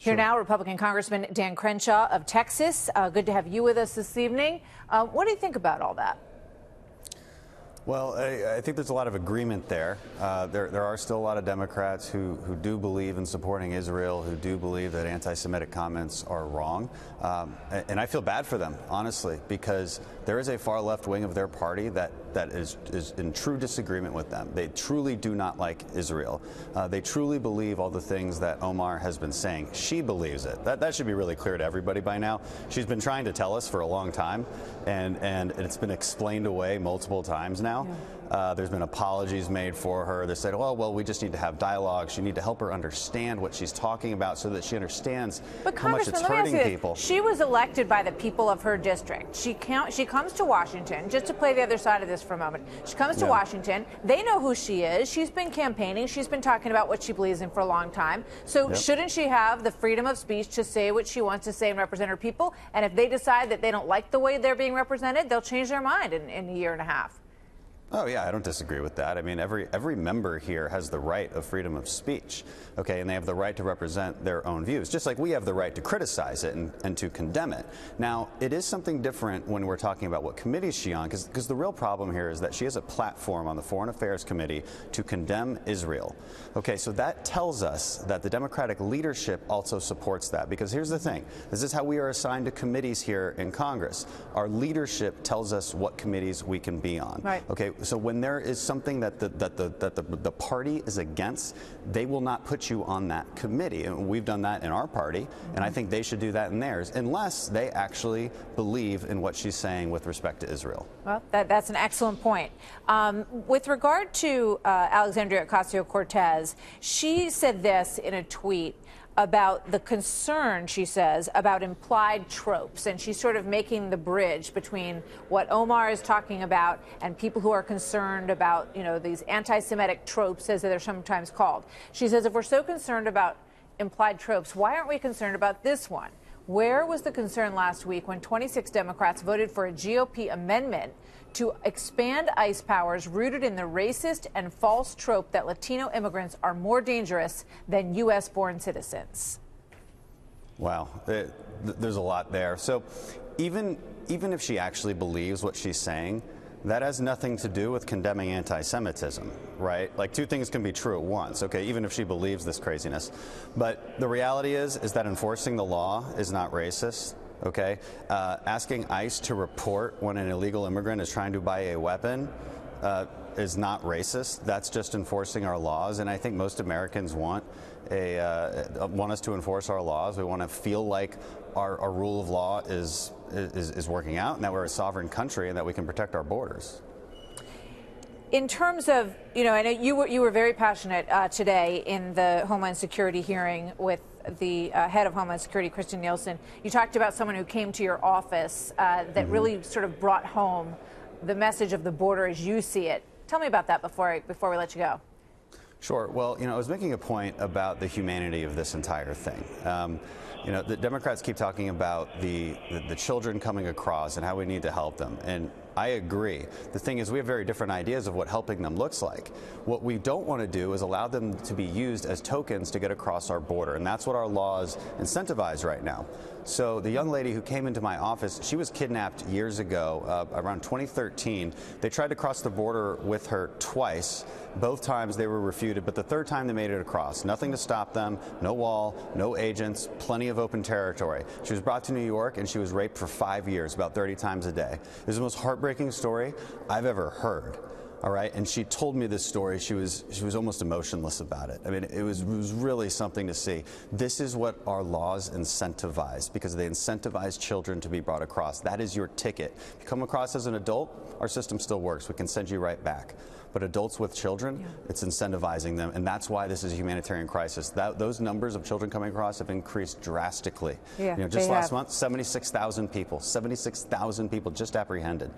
Here now, Republican Congressman Dan Crenshaw of Texas. Good to have you with us this evening. What do you think about all that? Well, I think there's a lot of agreement there. There are still a lot of Democrats who do believe in supporting Israel, who do believe that anti-Semitic comments are wrong. And I feel bad for them, honestly, because there is a far left wing of their party that is in true disagreement with them. They truly do not like Israel. They truly believe all the things that Omar has been saying. She believes it. That should be really clear to everybody by now. She's been trying to tell us for a long time, and it's been explained away multiple times now. There's been apologies made for her. They said, well, we just need to have dialogue. You need to help her understand what she's talking about so that she understands how much it's hurting people. She was elected by the people of her district. She comes to Washington, just to play the other side of this for a moment. She comes to Washington. They know who she is. She's been campaigning. She's been talking about what she believes in for a long time. So shouldn't she have the freedom of speech to say what she wants to say and represent her people? And if they decide that they don't like the way they're being represented, they'll change their mind in a year and a half. Oh, yeah, I don't disagree with that. I mean, every member here has the right of freedom of speech, okay, and they have the right to represent their own views, just like we have the right to criticize it and to condemn it. Now, it is something different when we're talking about what committee she's on, because the real problem here is that she has a platform on the Foreign Affairs Committee to condemn Israel. Okay, so that tells us that the Democratic leadership also supports that, because here's the thing. This is how we are assigned to committees here in Congress. Our leadership tells us what committees we can be on. Right. Okay. So when there is something that the party is against, they will not put you on that committee. And we've done that in our party, and I think they should do that in theirs, unless they actually believe in what she's saying with respect to Israel. Well, that's an excellent point. With regard to Alexandria Ocasio-Cortez, she said this in a tweet about the concern, she says, about implied tropes. And she's sort of making the bridge between what Omar is talking about and people who are concerned about, you know, these anti-Semitic tropes, as they're sometimes called. She says, if we're so concerned about implied tropes, why aren't we concerned about this one? Where was the concern last week when 26 Democrats voted for a GOP amendment to expand ICE powers rooted in the racist and false trope that Latino immigrants are more dangerous than U.S.-born citizens? Wow, there's a lot there. So even if she actually believes what she's saying, that has nothing to do with condemning anti-Semitism, right? Like, two things can be true at once, okay, even if she believes this craziness. But the reality is that enforcing the law is not racist. Okay, asking ICE to report when an illegal immigrant is trying to buy a weapon is not racist. That's just enforcing our laws, and I think most Americans want us to enforce our laws. We want to feel like our rule of law is working out, and that we're a sovereign country, and that we can protect our borders. In terms of, you know, I know you were very passionate today in the Homeland Security hearing with the head of Homeland Security, Kristen Nielsen. You talked about someone who came to your office that really sort of brought home the message of the border as you see it. Tell me about that before we let you go. Sure. Well, you know, I was making a point about the humanity of this entire thing. You know, the Democrats keep talking about the children coming across and how we need to help them. And I agree. The thing is, we have very different ideas of what helping them looks like. What we don't want to do is allow them to be used as tokens to get across our border. And that's what our laws incentivize right now. So the young lady who came into my office, she was kidnapped years ago, around 2013. They tried to cross the border with her twice. Both times they were refuted, but the third time they made it across. Nothing to stop them, no wall, no agents, plenty of open territory. She was brought to New York, and she was raped for 5 years, about 30 times a day. It was the most heartbreaking story I've ever heard. All right, and she told me this story. She was almost emotionless about it. I mean, it was really something to see. This is what our laws incentivize, because they incentivize children to be brought across. That is your ticket. If you come across as an adult, our system still works. We can send you right back. But adults with children, it's incentivizing them, and that's why this is a humanitarian crisis. Those numbers of children coming across have increased drastically. Yeah, you know, just last month, 76,000 people just apprehended.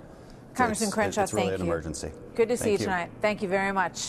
Congressman Crenshaw, it's really an emergency. Good to see you tonight. Thank you very much.